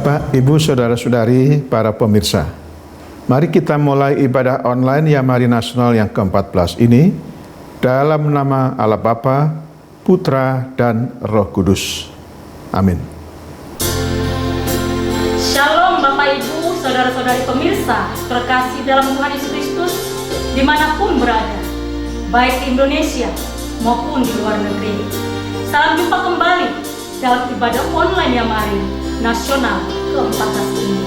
Bapak, Ibu, Saudara-saudari, para pemirsa, mari kita mulai ibadah online Yamari Nasional yang ke-14 ini dalam nama Allah Bapa, Putra, dan Roh Kudus. Amin. Shalom Bapak Ibu, Saudara-saudari pemirsa terkasih dalam Tuhan Yesus Kristus dimanapun berada, baik di Indonesia maupun di luar negeri. Salam jumpa kembali dalam ibadah online Yamari Nasional ke-14 ini.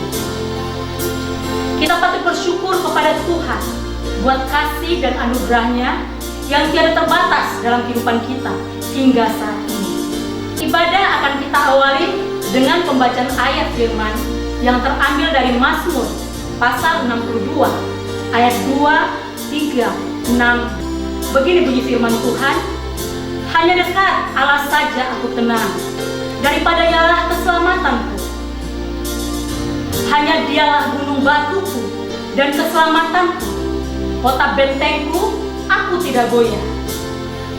Kita patut bersyukur kepada Tuhan buat kasih dan anugerahnya yang tiada terbatas dalam kehidupan kita hingga saat ini. Ibadah akan kita awali dengan pembacaan ayat firman yang terambil dari Mazmur pasal 62 ayat 2, 3, 6. Begini bunyi firman Tuhan, hanya dekat Allah saja aku tenang, daripada ialah keselamatanku. Hanya dialah gunung batuku dan keselamatanku, kota bentengku, aku tidak goyah.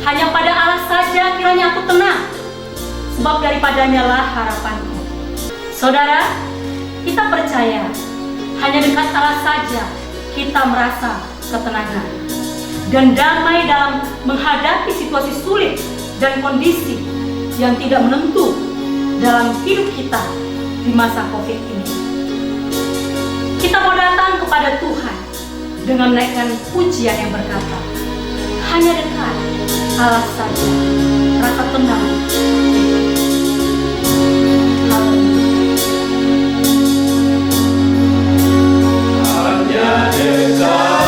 Hanya pada Allah saja kiranya aku tenang, sebab daripadanya lah harapanku. Saudara, kita percaya hanya dekat Allah saja kita merasa ketenangan dan damai dalam menghadapi situasi sulit dan kondisi yang tidak menentu dalam hidup kita di masa COVID ini. Kita mau datang kepada Tuhan dengan menaikkan pujian yang berkata, hanya dekat Allah saja rasa tenang. Hanya dekat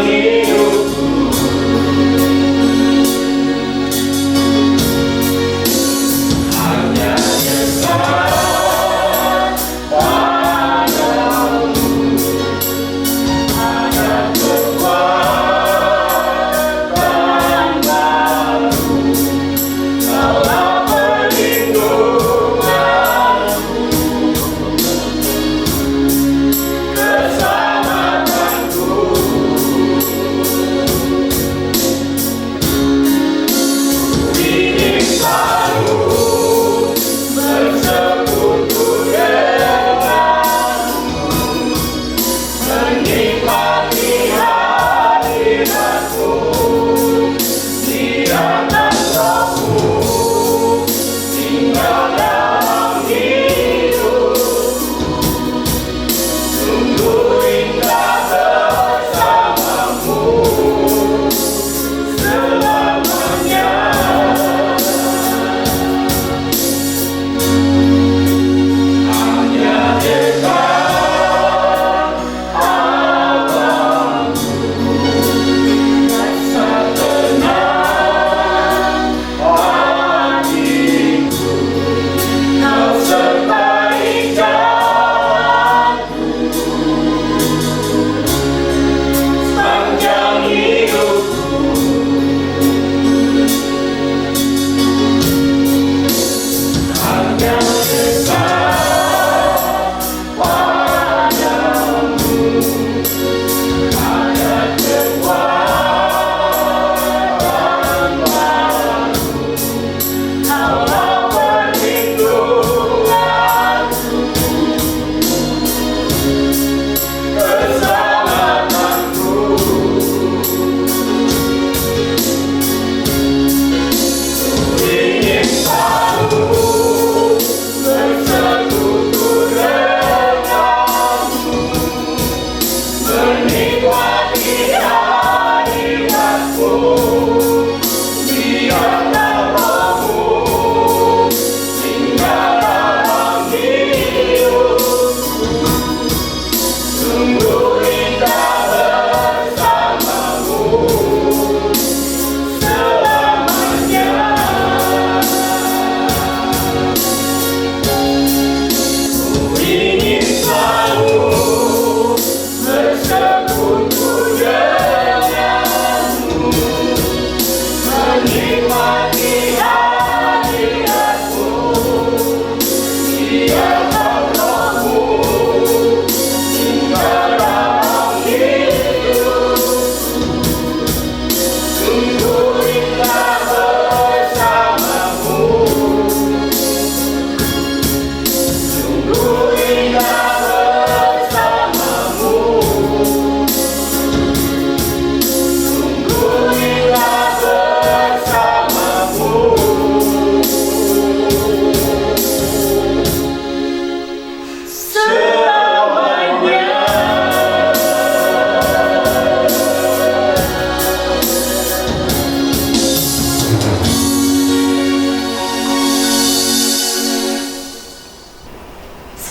hidupku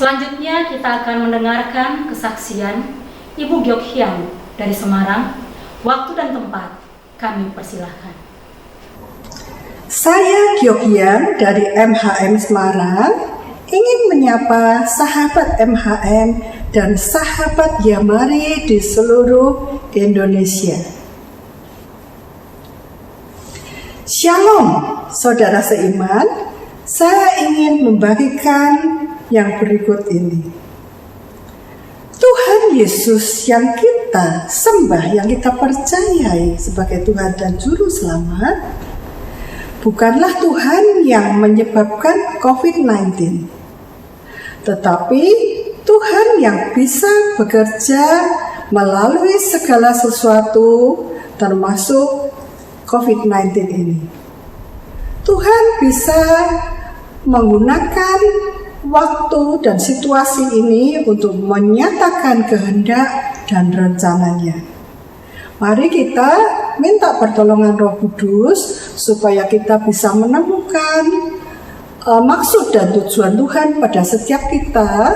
Selanjutnya kita akan mendengarkan kesaksian Ibu Gyok Hyang dari Semarang. Waktu dan tempat kami persilahkan. Saya Gyok Hyang dari MHM Semarang ingin menyapa sahabat MHM dan sahabat Yamari di seluruh Indonesia. Shalom, saudara seiman. Saya ingin membagikan yang berikut ini. Tuhan Yesus yang kita sembah, yang kita percayai sebagai Tuhan dan Juru Selamat, bukanlah Tuhan yang menyebabkan COVID-19, tetapi Tuhan yang bisa bekerja melalui segala sesuatu, termasuk COVID-19 ini. Tuhan bisa menggunakan waktu dan situasi ini untuk menyatakan kehendak dan rencananya. Mari kita minta pertolongan Roh Kudus supaya kita bisa menemukan maksud dan tujuan Tuhan pada setiap kita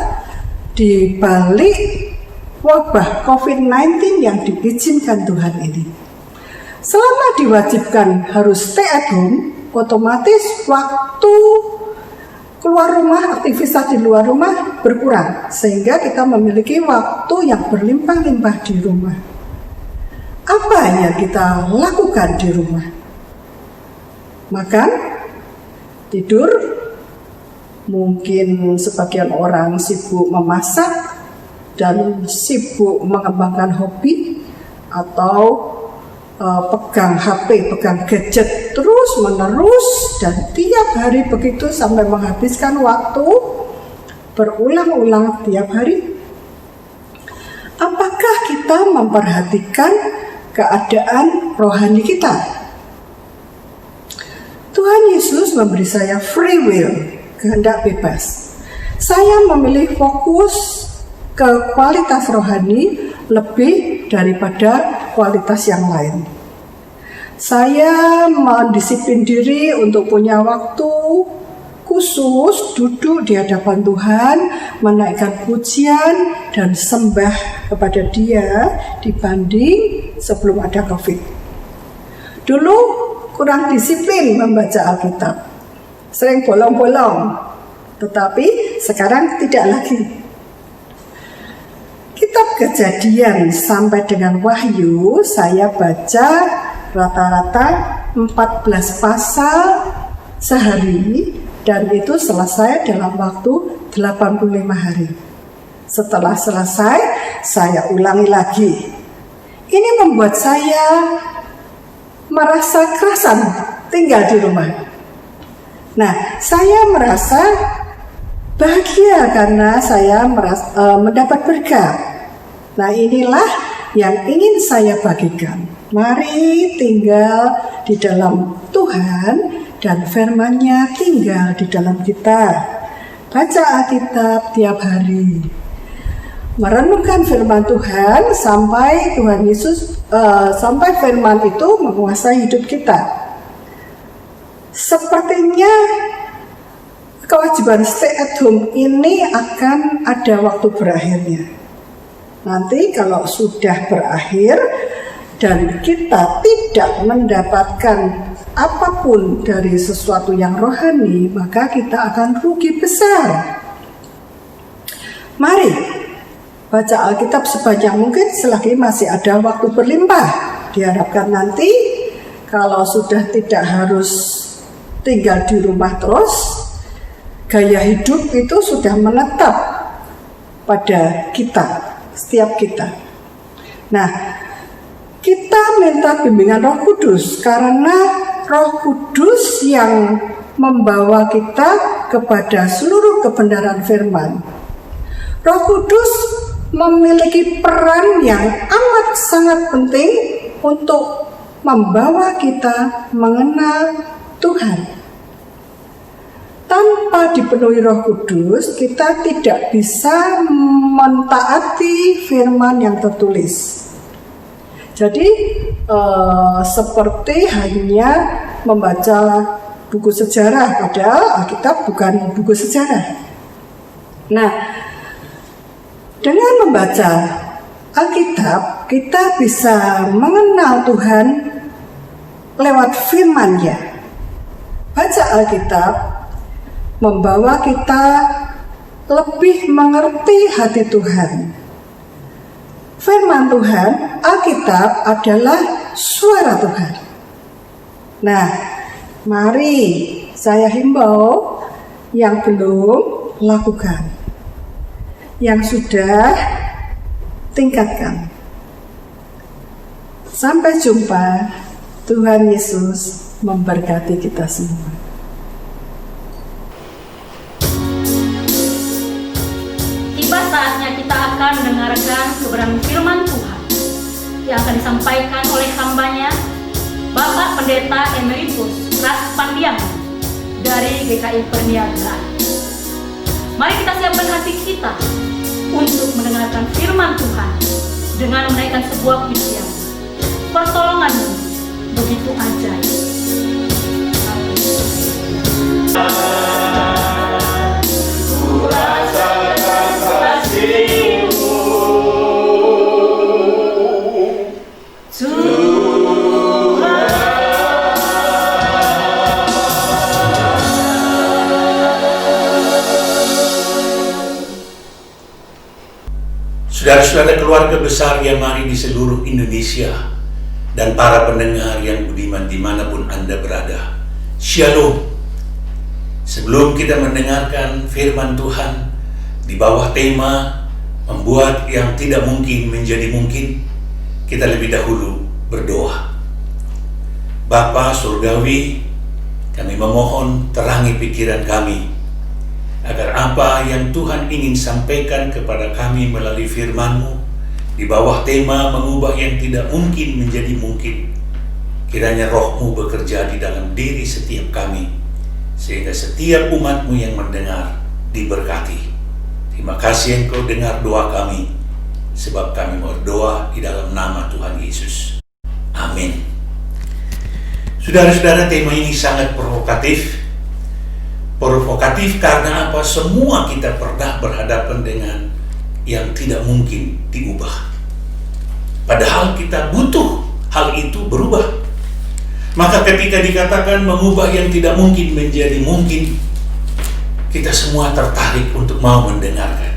di balik wabah COVID-19 yang diizinkan Tuhan ini. Selama diwajibkan harus stay at home, otomatis waktu keluar rumah, aktivitas di luar rumah berkurang, sehingga kita memiliki waktu yang berlimpah-limpah di rumah. Apa yang kita lakukan di rumah? Makan, tidur, mungkin sebagian orang sibuk memasak dan sibuk mengembangkan hobi, atau pegang HP, pegang gadget terus menerus dan tiap hari begitu sampai menghabiskan waktu berulang-ulang tiap hari. Apakah kita memperhatikan keadaan rohani kita? Tuhan Yesus memberi saya free will, kehendak bebas. Saya memilih fokus ke kualitas rohani lebih daripada kualitas yang lain. Saya mendisiplin diri untuk punya waktu khusus duduk di hadapan Tuhan, menaikkan pujian dan sembah kepada Dia dibanding sebelum ada COVID. Dulu kurang disiplin membaca Alkitab, sering bolong-bolong, tetapi sekarang tidak lagi. Kitab Kejadian sampai dengan Wahyu saya baca rata-rata 14 pasal sehari, dan itu selesai dalam waktu 85 hari. Setelah selesai, saya ulangi lagi. Ini membuat saya merasa kerasan tinggal di rumah. Nah, saya merasa bahagia karena saya mendapat berkat. Nah, inilah yang ingin saya bagikan. Mari tinggal di dalam Tuhan dan firman-Nya tinggal di dalam kita. Baca Alkitab tiap hari. Merenungkan firman Tuhan sampai Tuhan Yesus sampai firman itu menguasai hidup kita. Sepertinya kewajiban stay at home ini akan ada waktu berakhirnya. Nanti kalau sudah berakhir dan kita tidak mendapatkan apapun dari sesuatu yang rohani, maka kita akan rugi besar. Mari baca Alkitab sebanyak mungkin selagi masih ada waktu berlimpah. Diharapkan nanti kalau sudah tidak harus tinggal di rumah terus, gaya hidup itu sudah menetap pada kita, setiap kita. Nah, kita minta bimbingan Roh Kudus karena Roh Kudus yang membawa kita kepada seluruh kebenaran firman. Roh Kudus memiliki peran yang amat sangat penting untuk membawa kita mengenal Tuhan. Tanpa dipenuhi Roh Kudus, kita tidak bisa mentaati firman yang tertulis. Jadi seperti hanya membaca buku sejarah, padahal Alkitab bukan buku sejarah. Nah, dengan membaca Alkitab, kita bisa mengenal Tuhan lewat firman-Nya. Baca Alkitab membawa kita lebih mengerti hati Tuhan. Firman Tuhan, Alkitab adalah suara Tuhan. Nah, mari saya himbau yang belum lakukan, yang sudah tingkatkan. Sampai jumpa. Tuhan Yesus memberkati kita semua. Tiba saatnya kita akan mendengarkan kebenaran firman Tuhan yang akan disampaikan oleh hambanya, Bapak Pendeta Emeritus Ras Pandiang dari GKI Perniagaan. Mari kita siapkan hati kita untuk mendengarkan firman Tuhan dengan menaikkan sebuah pujian. Pertolonganmu begitu ajaib. Ku rasakan kasih-Mu, Saudara-saudara keluarga besar yang mari di seluruh Indonesia dan para pendengar yang budiman dimanapun Anda berada, Shalom. Sebelum kita mendengarkan firman Tuhan di bawah tema membuat yang tidak mungkin menjadi mungkin, kita lebih dahulu berdoa. Bapa Surgawi, kami memohon terangi pikiran kami, agar apa yang Tuhan ingin sampaikan kepada kami melalui firman-Mu di bawah tema mengubah yang tidak mungkin menjadi mungkin, kiranya Roh-Mu bekerja di dalam diri setiap kami, sehingga setiap umat-Mu yang mendengar diberkati. Terima kasih Engkau dengar doa kami, sebab kami berdoa di dalam nama Tuhan Yesus. Amin. Saudara-saudara, tema ini sangat provokatif. Provokatif karena apa? Semua kita pernah berhadapan dengan yang tidak mungkin diubah. Padahal kita butuh hal itu berubah. Maka ketika dikatakan mengubah yang tidak mungkin menjadi mungkin, kita semua tertarik untuk mau mendengarkan.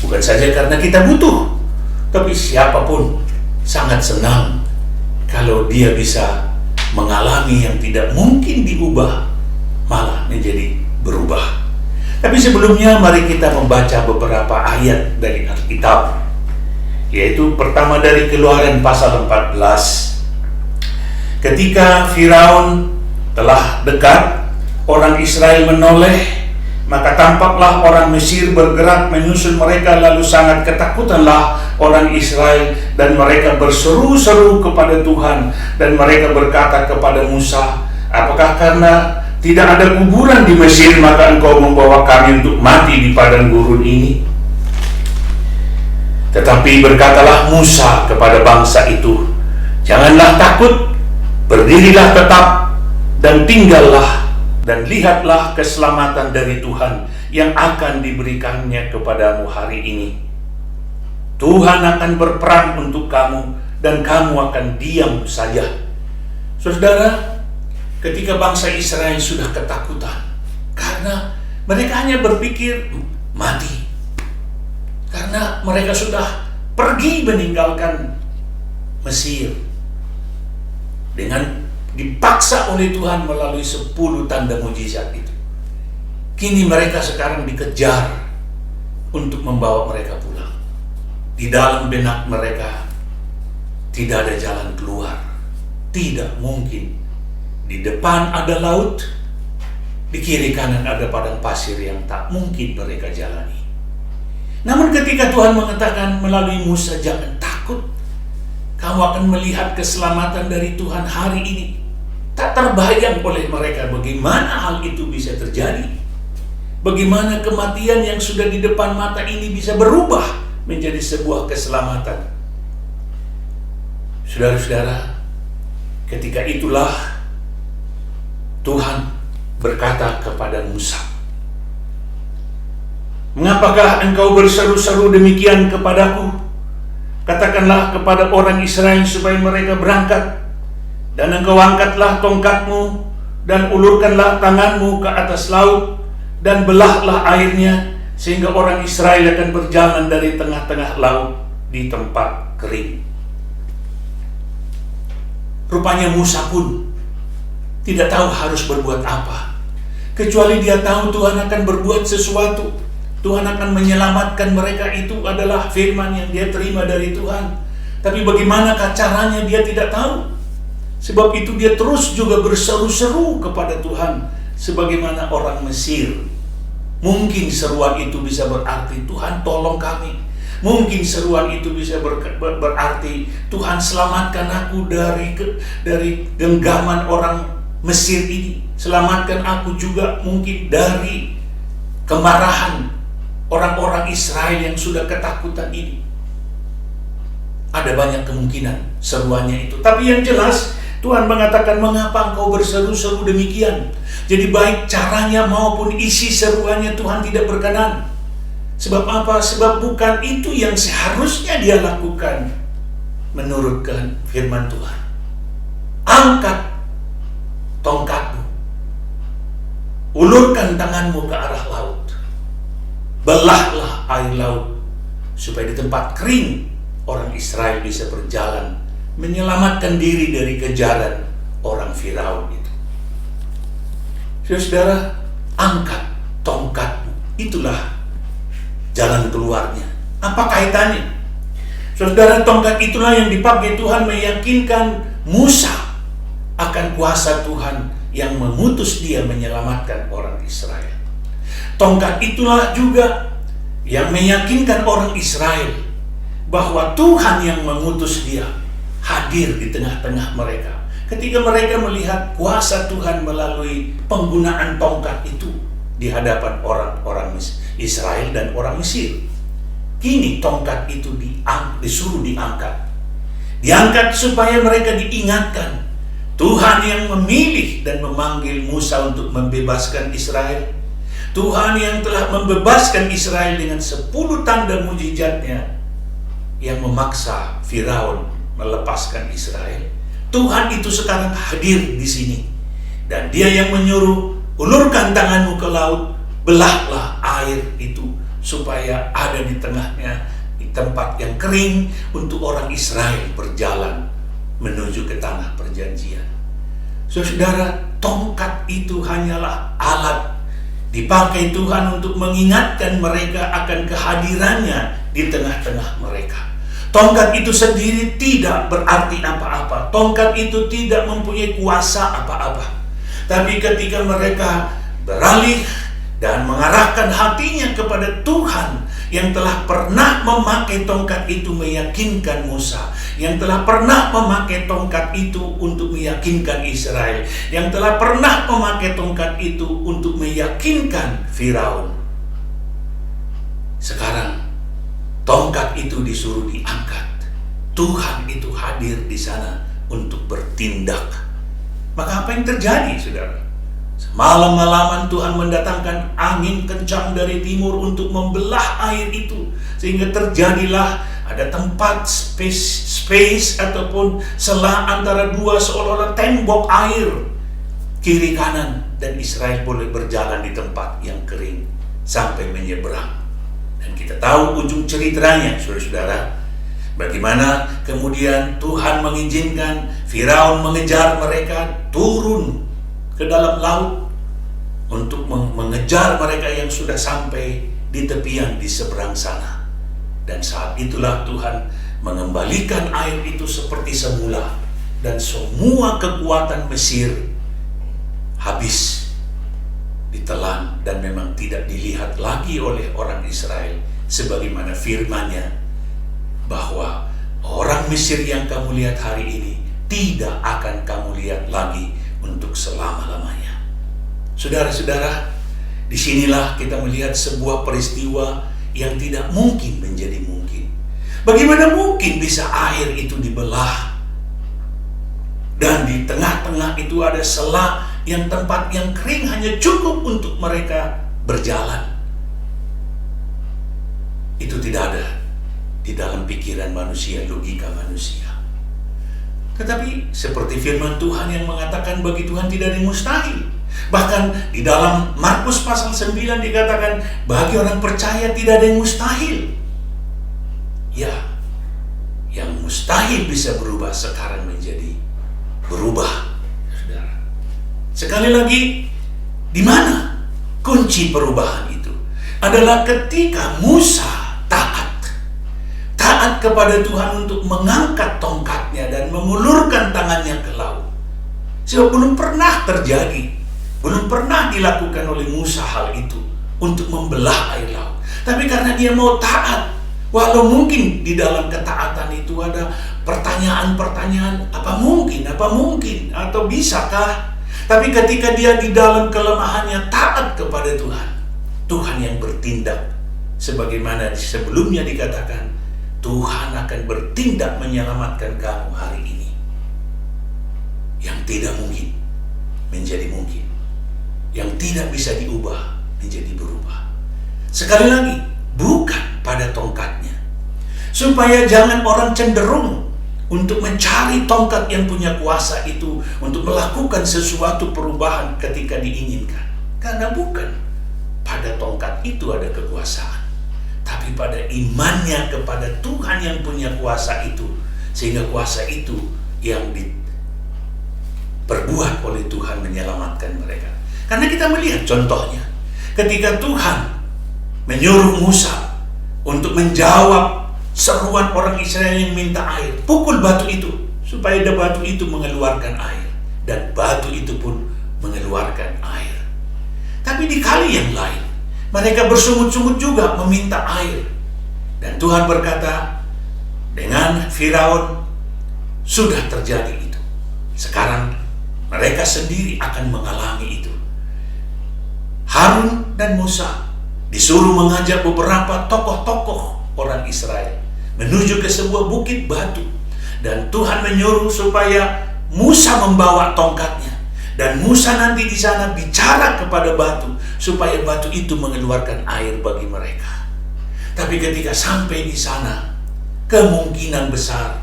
Bukan saja karena kita butuh, tapi siapapun sangat senang kalau dia bisa mengalami yang tidak mungkin diubah, malah menjadi berubah. Tapi sebelumnya mari kita membaca beberapa ayat dari Alkitab, yaitu pertama dari Keluaran pasal 14. Ketika Firaun telah dekat, orang Israel menoleh, maka tampaklah orang Mesir bergerak menyusul mereka, lalu sangat ketakutanlah orang Israel dan mereka berseru-seru kepada Tuhan, dan mereka berkata kepada Musa, apakah karena tidak ada kuburan di Mesir maka engkau membawa kami untuk mati di padang gurun ini? Tetapi berkatalah Musa kepada bangsa itu, janganlah takut, berdirilah tetap dan tinggallah, dan lihatlah keselamatan dari Tuhan yang akan diberikannya kepadamu hari ini. Tuhan akan berperang untuk kamu dan kamu akan diam saja. Saudara, ketika bangsa Israel sudah ketakutan karena mereka hanya berpikir mati, karena mereka sudah pergi meninggalkan Mesir dengan dipaksa oleh Tuhan melalui 10 tanda mujizat itu. Kini mereka sekarang dikejar untuk membawa mereka pulang. Di dalam benak mereka tidak ada jalan keluar. Tidak mungkin. Di depan ada laut, di kiri kanan ada padang pasir yang tak mungkin mereka jalani. Namun ketika Tuhan mengatakan melalui Musa, jangan takut, kamu akan melihat keselamatan dari Tuhan hari ini. Tak terbayang oleh mereka bagaimana hal itu bisa terjadi. Bagaimana kematian yang sudah di depan mata ini bisa berubah menjadi sebuah keselamatan. Saudara-saudara, ketika itulah Tuhan berkata kepada Musa, "Mengapakah engkau berseru-seru demikian kepadaku? Katakanlah kepada orang Israel supaya mereka berangkat, dan engkau angkatlah tongkatmu dan ulurkanlah tanganmu ke atas laut dan belahlah airnya, sehingga orang Israel akan berjalan dari tengah-tengah laut di tempat kering." Rupanya Musa pun tidak tahu harus berbuat apa, kecuali dia tahu Tuhan akan berbuat sesuatu. Tuhan akan menyelamatkan mereka, itu adalah firman yang dia terima dari Tuhan. Tapi bagaimanakah caranya dia tidak tahu. Sebab itu dia terus juga berseru-seru kepada Tuhan sebagaimana orang Mesir. Mungkin seruan itu bisa berarti, Tuhan tolong kami. Mungkin seruan itu bisa berarti, Tuhan selamatkan aku dari genggaman orang Mesir ini. Selamatkan aku juga mungkin dari kemarahan orang-orang Israel yang sudah ketakutan ini. Ada banyak kemungkinan seruannya itu. Tapi yang jelas Tuhan mengatakan, mengapa engkau berseru-seru demikian? Jadi baik caranya maupun isi seruannya Tuhan tidak berkenan. Sebab apa? Sebab bukan itu yang seharusnya dia lakukan menurut firman Tuhan. Angkat tongkatmu, ulurkan tanganmu ke arah laut, belahlah air laut, supaya di tempat kering orang Israel bisa berjalan menyelamatkan diri dari kejaran orang Firaun itu. Saudara, angkat tongkatmu, itulah jalan keluarnya. Apa kaitannya? Saudara, tongkat itulah yang dipakai Tuhan meyakinkan Musa akan kuasa Tuhan yang mengutus dia menyelamatkan orang Israel. Tongkat itulah juga yang meyakinkan orang Israel bahwa Tuhan yang mengutus dia hadir di tengah-tengah mereka. Ketika mereka melihat kuasa Tuhan melalui penggunaan tongkat itu di hadapan orang-orang Israel dan orang Mesir. Kini tongkat itu disuruh diangkat. Diangkat supaya mereka diingatkan Tuhan yang memilih dan memanggil Musa untuk membebaskan Israel. Tuhan yang telah membebaskan Israel dengan 10 tanda mujizatnya yang memaksa Firaun melepaskan Israel. Tuhan itu sekarang hadir di sini. Dan dia yang menyuruh, ulurkan tanganmu ke laut, belahlah air itu supaya ada di tengahnya, di tempat yang kering, untuk orang Israel berjalan menuju ke tanah perjanjian. Saudara, tongkat itu hanyalah alat dipakai Tuhan untuk mengingatkan mereka akan kehadirannya di tengah-tengah mereka. Tongkat itu sendiri tidak berarti apa-apa. Tongkat itu tidak mempunyai kuasa apa-apa. Tapi ketika mereka beralih dan mengarahkan hatinya kepada Tuhan yang telah pernah memakai tongkat itu meyakinkan Musa, yang telah pernah memakai tongkat itu untuk meyakinkan Israel, yang telah pernah memakai tongkat itu untuk meyakinkan Firaun, sekarang tongkat itu disuruh diangkat. Tuhan itu hadir di sana untuk bertindak. Maka apa yang terjadi, saudara? Malam-malaman Tuhan mendatangkan angin kencang dari timur untuk membelah air itu, sehingga terjadilah ada tempat space ataupun selah antara dua, seolah-olah tembok air kiri kanan, dan Israel boleh berjalan di tempat yang kering sampai menyeberang. Dan kita tahu ujung ceritanya, saudara-saudara, bagaimana kemudian Tuhan mengizinkan Firaun mengejar mereka turun ke dalam laut. untuk mengejar mereka yang sudah sampai di tepian di seberang sana. Dan saat itulah Tuhan mengembalikan air itu seperti semula, dan semua kekuatan Mesir habis ditelan dan memang tidak dilihat lagi oleh orang Israel, sebagaimana firman-Nya bahwa orang Mesir yang kamu lihat hari ini tidak akan kamu lihat lagi untuk selama-lamanya. Saudara-saudara, disinilah kita melihat sebuah peristiwa yang tidak mungkin menjadi mungkin. Bagaimana mungkin bisa air itu dibelah, dan di tengah-tengah itu ada sela yang tempat yang kering hanya cukup untuk mereka berjalan. Itu tidak ada di dalam pikiran manusia, logika manusia. Tetapi seperti firman Tuhan yang mengatakan bagi Tuhan tidak ada yang mustahil. Bahkan di dalam Markus pasal 9 dikatakan bagi orang percaya tidak ada yang mustahil. Ya, yang mustahil bisa berubah sekarang menjadi berubah, saudara. Sekali lagi, di mana kunci perubahan itu? Adalah ketika Musa taat kepada Tuhan untuk mengangkat tongkatnya dan mengulurkan tangannya ke laut. Sebab belum pernah terjadi, belum pernah dilakukan oleh Musa hal itu untuk membelah air laut. Tapi karena dia mau taat, walau mungkin di dalam ketaatan itu ada pertanyaan-pertanyaan, apa mungkin, atau bisakah? Tapi ketika dia di dalam kelemahannya taat kepada Tuhan, Tuhan yang bertindak. Sebagaimana sebelumnya dikatakan, Tuhan akan bertindak menyelamatkan kamu hari ini. Yang tidak mungkin menjadi mungkin, yang tidak bisa diubah menjadi berubah. Sekali lagi, bukan pada tongkatnya, supaya jangan orang cenderung untuk mencari tongkat yang punya kuasa itu untuk melakukan sesuatu perubahan ketika diinginkan. Karena bukan pada tongkat itu ada kekuasaan, tapi pada imannya kepada Tuhan yang punya kuasa itu, sehingga kuasa itu yang diperbuat oleh Tuhan menyelamatkan mereka. Karena kita melihat contohnya, ketika Tuhan menyuruh Musa untuk menjawab seruan orang Israel yang minta air, pukul batu itu supaya batu itu mengeluarkan air, dan batu itu pun mengeluarkan air. Tapi di kali yang lain mereka bersungut-sungut juga meminta air, dan Tuhan berkata dengan Firaun, sudah terjadi itu, sekarang mereka sendiri akan mengalami itu. Harun dan Musa disuruh mengajak beberapa tokoh-tokoh orang Israel menuju ke sebuah bukit batu, dan Tuhan menyuruh supaya Musa membawa tongkatnya, dan Musa nanti di sana bicara kepada batu supaya batu itu mengeluarkan air bagi mereka. Tapi ketika sampai di sana, kemungkinan besar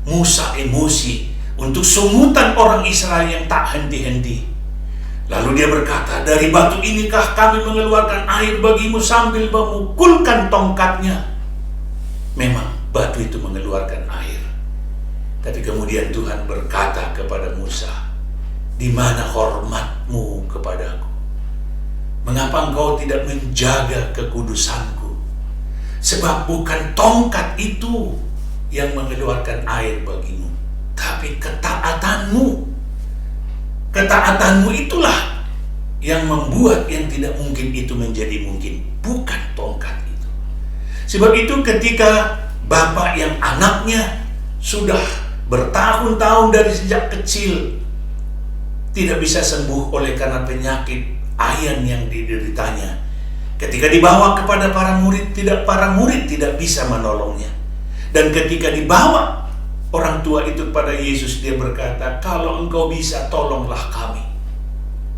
Musa emosi untuk sungutan orang Israel yang tak henti-henti. Lalu dia berkata, dari batu inikah kami mengeluarkan air bagimu, sambil memukulkan tongkatnya. Memang batu itu mengeluarkan air. Tapi kemudian Tuhan berkata kepada Musa, di mana hormatmu kepadaku? Mengapa engkau tidak menjaga kekudusanku? Sebab bukan tongkat itu yang mengeluarkan air bagimu, tapi ketaatanmu. Ketaatanmu itulah yang membuat yang tidak mungkin itu menjadi mungkin, bukan tongkat itu. Sebab itu ketika bapak yang anaknya sudah bertahun-tahun dari sejak kecil tidak bisa sembuh oleh karena penyakit ayan yang dideritanya, ketika dibawa kepada para murid tidak bisa menolongnya. Dan ketika dibawa orang tua itu kepada Yesus, dia berkata, kalau engkau bisa, tolonglah kami.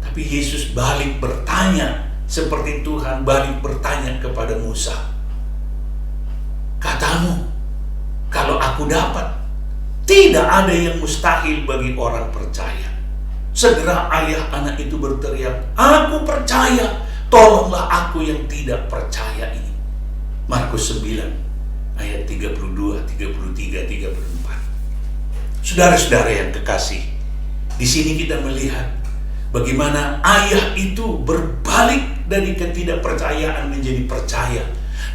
Tapi Yesus balik bertanya, seperti Tuhan balik bertanya kepada Musa, katamu, kalau aku dapat, tidak ada yang mustahil bagi orang percaya. Segera ayah anak itu berteriak, aku percaya, tolonglah aku yang tidak percaya ini. Markus 9 ayat 32, 33, 34. Saudara-saudara yang kekasih, di sini kita melihat bagaimana ayah itu berbalik dari ketidakpercayaan menjadi percaya.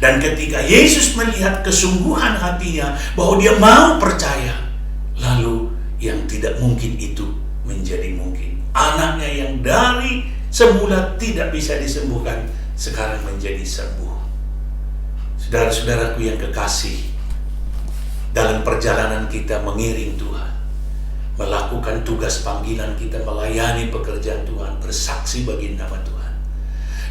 Dan ketika Yesus melihat kesungguhan hatinya bahwa dia mau percaya, lalu yang tidak mungkin itu menjadi mungkin. Anaknya yang dari semula tidak bisa disembuhkan, sekarang menjadi sembuh. Saudara-saudaraku yang kekasih, dalam perjalanan kita mengiring Tuhan, melakukan tugas panggilan kita, melayani pekerjaan Tuhan, bersaksi bagi nama Tuhan,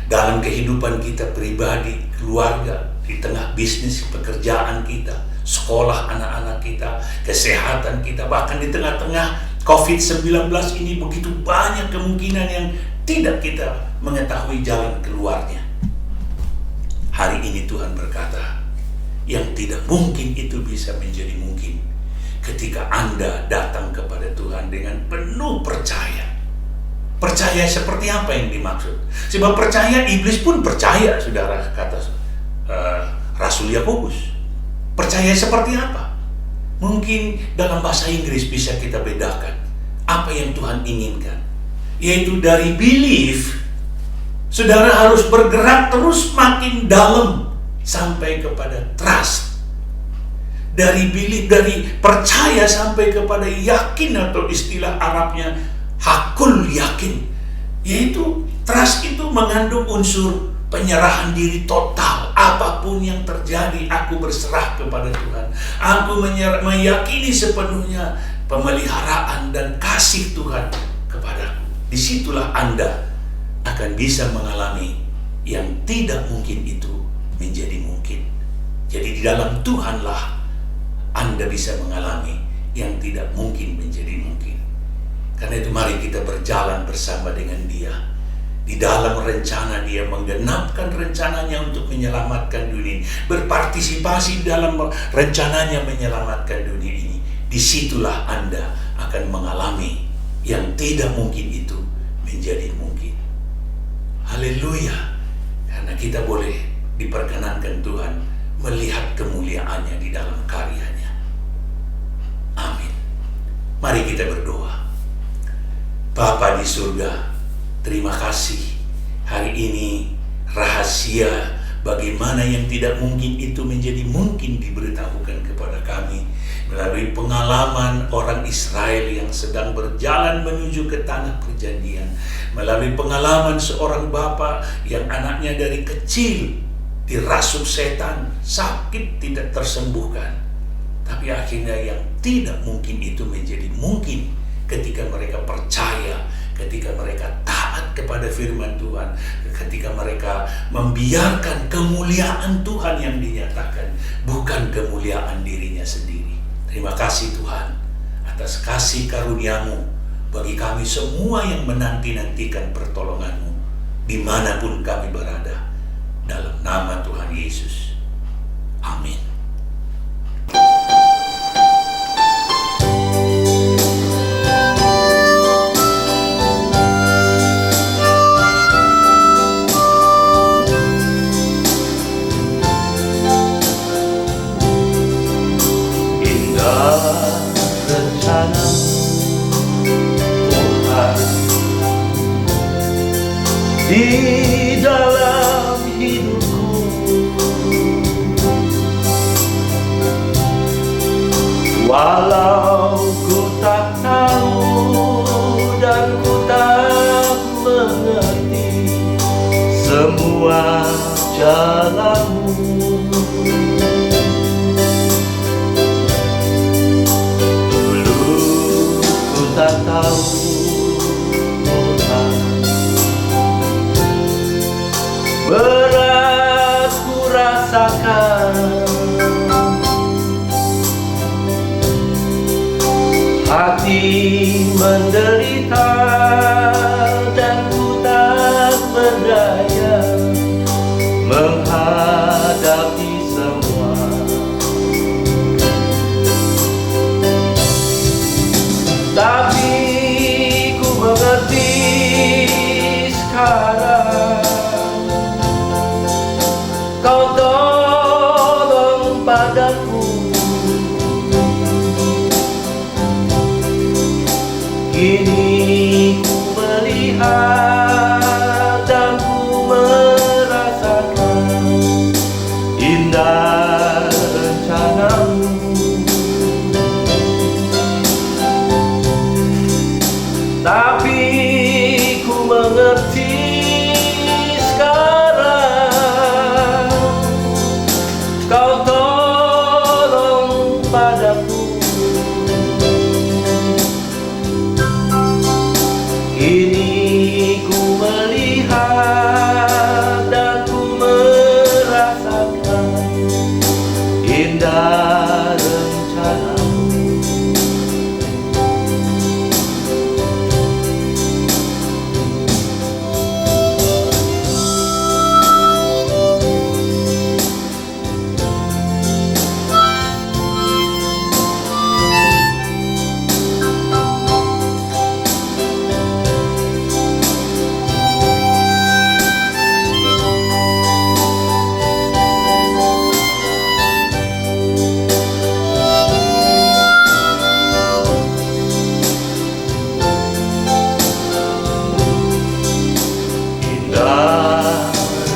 dalam kehidupan kita pribadi, keluarga, di tengah bisnis, pekerjaan kita, sekolah anak-anak kita, kesehatan kita, bahkan di tengah-tengah COVID-19 ini begitu banyak kemungkinan yang tidak kita mengetahui jalan keluarnya. Hari ini Tuhan berkata, yang tidak mungkin itu bisa menjadi mungkin ketika Anda datang kepada Tuhan dengan penuh percaya. Percaya seperti apa yang dimaksud? Sebab percaya, iblis pun percaya, saudara, kata Rasul Yakobus. Percaya seperti apa? Mungkin dalam bahasa Inggris bisa kita bedakan apa yang Tuhan inginkan, yaitu dari belief, saudara harus bergerak terus makin dalam sampai kepada trust. Dari belief, dari percaya sampai kepada yakin, atau istilah Arabnya hakul yakin, yaitu trust itu mengandung unsur penyerahan diri total. Apapun yang terjadi, aku berserah kepada Tuhan. Aku meyakini sepenuhnya pemeliharaan dan kasih Tuhan kepadaku. Disitulah Anda akan bisa mengalami yang tidak mungkin itu menjadi mungkin. Jadi di dalam Tuhanlah Anda bisa mengalami yang tidak mungkin menjadi mungkin. Karena itu mari kita berjalan bersama dengan Dia. Di dalam rencana Dia, menggenapkan rencananya untuk menyelamatkan dunia ini, berpartisipasi dalam rencananya menyelamatkan dunia ini. Disitulah Anda akan mengalami yang tidak mungkin itu menjadi mungkin. Haleluya. Karena kita boleh diperkenankan Tuhan melihat kemuliaannya di dalam karyanya. Amin. Mari kita berdoa. Bapa di surga, terima kasih hari ini rahasia bagaimana yang tidak mungkin itu menjadi mungkin diberitahukan kepada kami melalui pengalaman orang Israel yang sedang berjalan menuju ke tanah perjanjian, melalui pengalaman seorang bapa yang anaknya dari kecil dirasuk setan, sakit tidak tersembuhkan, tapi akhirnya yang tidak mungkin itu menjadi mungkin ketika mereka percaya, ketika mereka taat kepada firman Tuhan, ketika mereka membiarkan kemuliaan Tuhan yang dinyatakan, bukan kemuliaan dirinya sendiri. Terima kasih Tuhan atas kasih karunia-Mu bagi kami semua yang menanti-nantikan pertolongan-Mu dimanapun kami berada. Dalam nama Tuhan Yesus. Amin. Rencana Tuhan di dalam hidupku, walau ku tak tahu dan ku tak mengerti semua jalanmu. Tak tahu Tuhan, berat ku rasakan, hati menderita dan ku tak berdaya menghadapi semua. Tapi ku mengerti sekarang, Kau tolong padaku. Kini ku melihat indah rencanamu. Tapi ku mengerti sekarang, kau tolong padaku. Kini ku melihat dan ku merasakan indah rencanamu.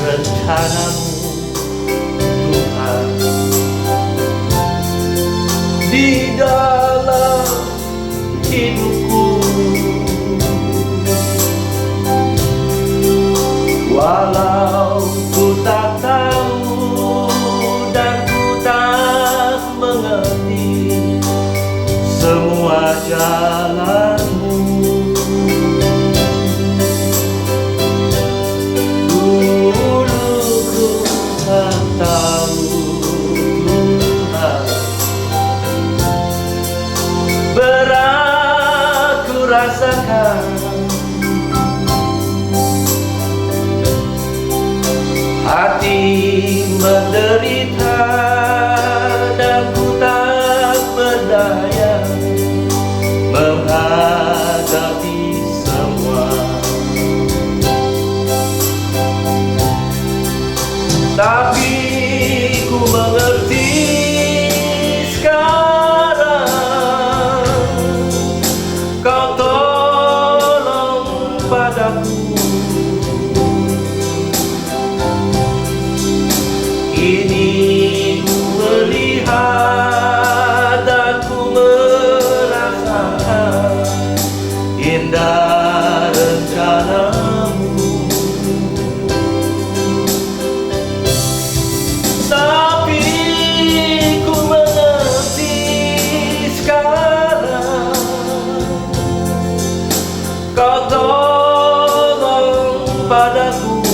Rencanamu Tuhan di dalam hidupku, walau ku tak tahu dan ku tak mengerti semua jalanmu. Tahu Tuhan, berat ku rasakan, hati menderita dan ku tak berdaya menghadapi semua. Tapi ku mengerti sekarang, kau tolong padaku. Kini ku melihat dan ku merasakan indah rencanamu. Kau tolong padaku.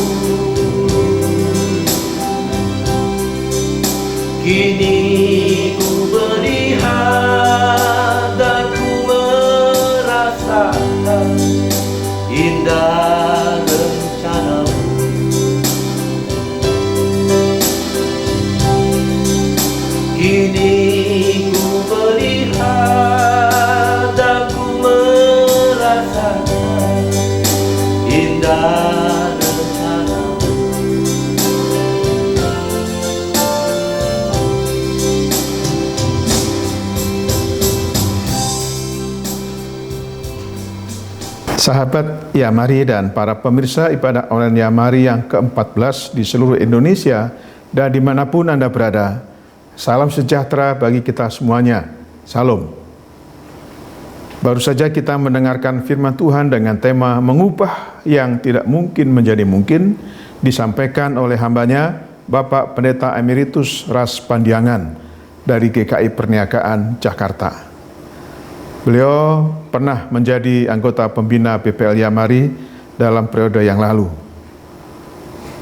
Kini ku melihat dan ku merasakan indah rencanamu. Kini ku melihat dan ku merasakan indah rencanamu. Sahabat Yamari dan para pemirsa ibadah online Yamari yang ke-14 di seluruh Indonesia dan dimanapun Anda berada, salam sejahtera bagi kita semuanya. Salam. Baru saja kita mendengarkan firman Tuhan dengan tema mengubah yang tidak mungkin menjadi mungkin, disampaikan oleh hambanya Bapak Pendeta Emeritus Ras Pandiangan dari GKI Perniagaan Jakarta. Beliau pernah menjadi anggota pembina BPL Yamari dalam periode yang lalu.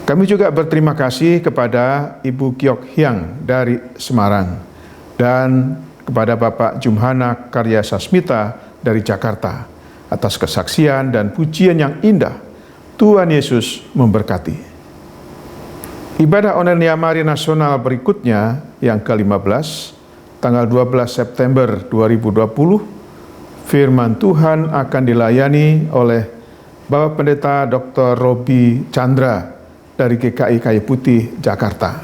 Kami juga berterima kasih kepada Ibu Kiok Hyang dari Semarang dan kepada Bapak Jumhana Karya Sasmita dari Jakarta atas kesaksian dan pujian yang indah. Tuhan Yesus memberkati. Ibadah online Yamari Nasional berikutnya yang ke-15, tanggal 12 September 2020, firman Tuhan akan dilayani oleh Bapak Pendeta Dr. Robi Chandra dari GKI Kayu Putih, Jakarta.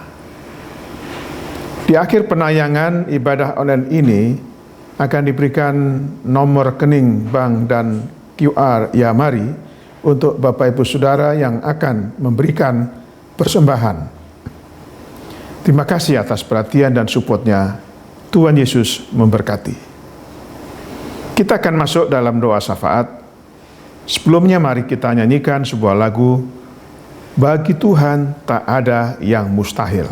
Di akhir penayangan ibadah online ini akan diberikan nomor rekening bank dan QR Yamari untuk Bapak Ibu Saudara yang akan memberikan persembahan. Terima kasih atas perhatian dan supportnya. Tuhan Yesus memberkati. Kita akan masuk dalam doa syafaat. Sebelumnya mari kita nyanyikan sebuah lagu, Bagi Tuhan tak ada yang mustahil.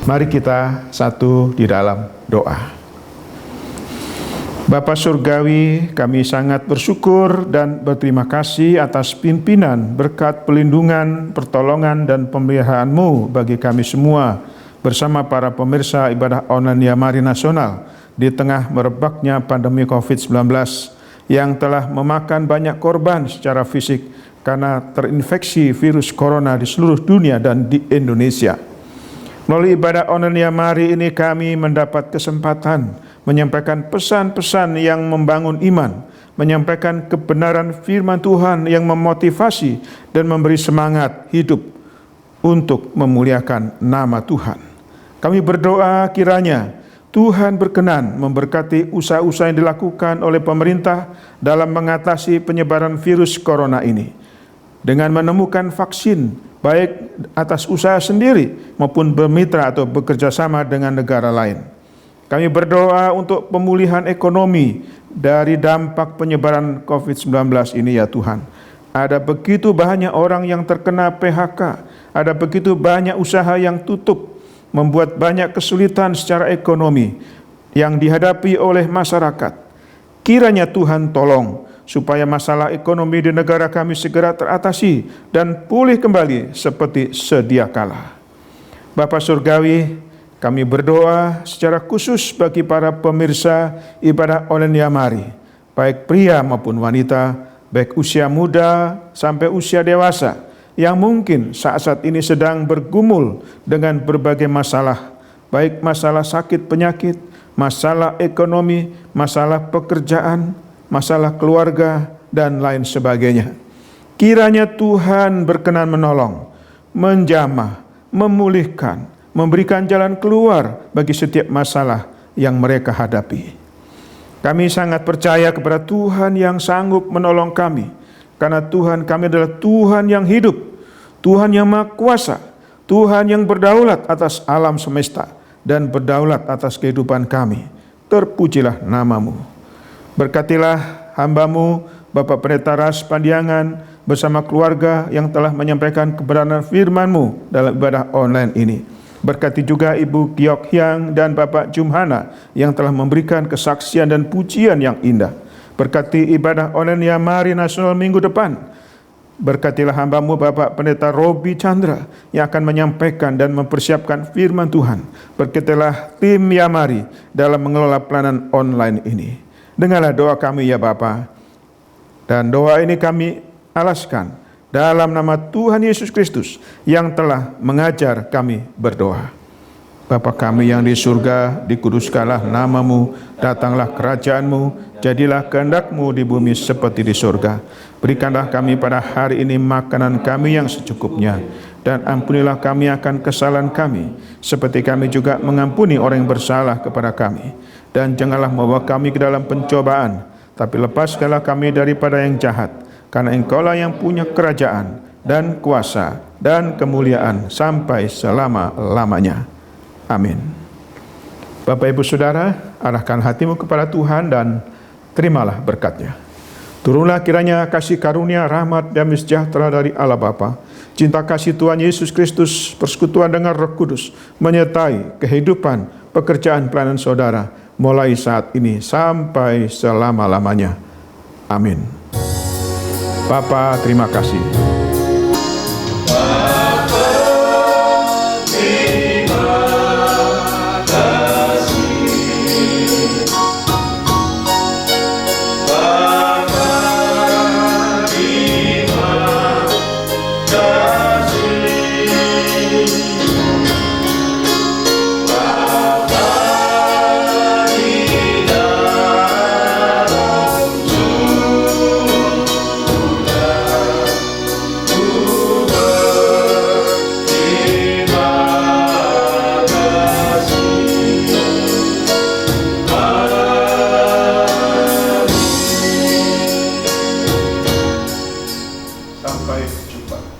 Mari kita satu di dalam doa. Bapa Surgawi, kami sangat bersyukur dan berterima kasih atas pimpinan, berkat, pelindungan, pertolongan, dan pemeliharaan-Mu bagi kami semua bersama para pemirsa ibadah online Yamari Nasional di tengah merebaknya pandemi COVID-19 yang telah memakan banyak korban secara fisik karena terinfeksi virus corona di seluruh dunia dan di Indonesia. Melalui ibadah online Yamari ini kami mendapat kesempatan menyampaikan pesan-pesan yang membangun iman, menyampaikan kebenaran firman Tuhan yang memotivasi dan memberi semangat hidup untuk memuliakan nama Tuhan. Kami berdoa kiranya Tuhan berkenan memberkati usaha-usaha yang dilakukan oleh pemerintah dalam mengatasi penyebaran virus corona ini. Dengan menemukan vaksin, baik atas usaha sendiri maupun bermitra atau bekerja sama dengan negara lain. Kami berdoa untuk pemulihan ekonomi dari dampak penyebaran COVID-19 ini ya Tuhan. Ada begitu banyak orang yang terkena PHK, ada begitu banyak usaha yang tutup, membuat banyak kesulitan secara ekonomi yang dihadapi oleh masyarakat. Kiranya Tuhan tolong supaya masalah ekonomi di negara kami segera teratasi dan pulih kembali seperti sedia kala. Bapa Surgawi, kami berdoa secara khusus bagi para pemirsa ibadah online Yamari, baik pria maupun wanita, baik usia muda sampai usia dewasa, yang mungkin saat-saat ini sedang bergumul dengan berbagai masalah, baik masalah sakit penyakit, masalah ekonomi, masalah pekerjaan, masalah keluarga, dan lain sebagainya. Kiranya Tuhan berkenan menolong, menjamah, memulihkan, memberikan jalan keluar bagi setiap masalah yang mereka hadapi. Kami sangat percaya kepada Tuhan yang sanggup menolong kami, karena Tuhan kami adalah Tuhan yang hidup, Tuhan yang Maha Kuasa, Tuhan yang berdaulat atas alam semesta dan berdaulat atas kehidupan kami. Terpujilah nama-Mu. Berkatilah hamba-Mu, Bapak Pendeta Ras Pandiangan, bersama keluarga yang telah menyampaikan kebenaran firman-Mu dalam ibadah online ini. Berkati juga Ibu Giok Hyang dan Bapak Jumhana yang telah memberikan kesaksian dan pujian yang indah. Berkati ibadah online Yamari Nasional minggu depan. Berkatilah hamba-Mu Bapak Pendeta Robi Chandra yang akan menyampaikan dan mempersiapkan firman Tuhan. Berkatilah tim Yamari dalam mengelola pelayanan online ini. Dengarlah doa kami ya Bapa. Dan doa ini kami alaskan dalam nama Tuhan Yesus Kristus yang telah mengajar kami berdoa. Bapa kami yang di surga, dikuduskanlah nama-Mu, datanglah kerajaan-Mu, jadilah kehendak-Mu di bumi seperti di surga. Berikanlah kami pada hari ini makanan kami yang secukupnya, dan ampunilah kami akan kesalahan kami, seperti kami juga mengampuni orang yang bersalah kepada kami. Dan janganlah membawa kami ke dalam pencobaan, tapi lepaskanlah kami daripada yang jahat. karena Engkaulah yang punya kerajaan dan kuasa dan kemuliaan sampai selama-lamanya. Amin. Bapak Ibu Saudara, arahkan hatimu kepada Tuhan dan terimalah berkat-Nya. Turunlah kiranya kasih karunia, rahmat, damai sejahtera dari Allah Bapa, cinta kasih Tuhan Yesus Kristus, persekutuan dengan Roh Kudus, menyertai kehidupan, pekerjaan pelayanan saudara, mulai saat ini sampai selama-lamanya. Amin. Bapa, terima kasih. Sampai jumpa.